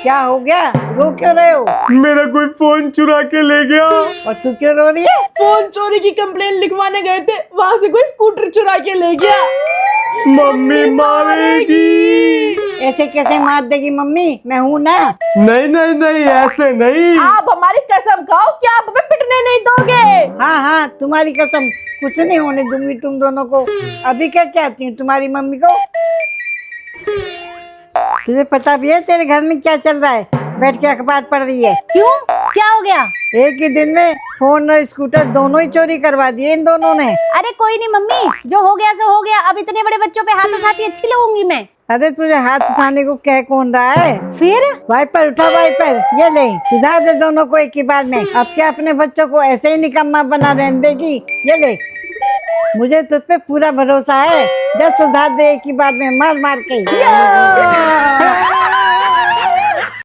क्या हो गया, रो क्यों रहे हो? मेरा कोई फोन चुरा के ले गया। और तू क्यों रो रही है? फोन चोरी की कंप्लेन लिखवाने गए थे, वहाँ से कोई स्कूटर चुरा के ले गया। मम्मी मारेगी। ऐसे कैसे मार देगी मम्मी, मैं हूँ ना। नहीं नहीं नहीं, ऐसे नहीं। आप हमारी कसम खाओ कि आप हमें पिटने नहीं दोगे। हाँ हाँ, तुम्हारी कसम, कुछ नहीं होने दूंगी तुम दोनों को। अभी क्या कहती हूँ तुम्हारी मम्मी को? तुझे पता भी है तेरे घर में क्या चल रहा है? बैठ के अखबार पढ़ रही है। क्यों, क्या हो गया? एक ही दिन में फोन और स्कूटर दोनों ही चोरी करवा दिए इन दोनों ने। अरे कोई नहीं मम्मी, जो हो गया सो हो गया। अब इतने बड़े बच्चों पे हाथ उठाती अच्छी लगूंगी मैं। अरे तुझे हाथ उठाने को कह कौन रहा है? फिर वाइपर उठा, वाइपर ये ले, सुधार दे दोनों को एक ही बार में। अब क्या अपने बच्चों को ऐसे ही निकम्मा बना रहने देगी? ये ले, मुझे तुझ पे पूरा भरोसा है। जब सुधार दे एक ही बार में, मार मार के।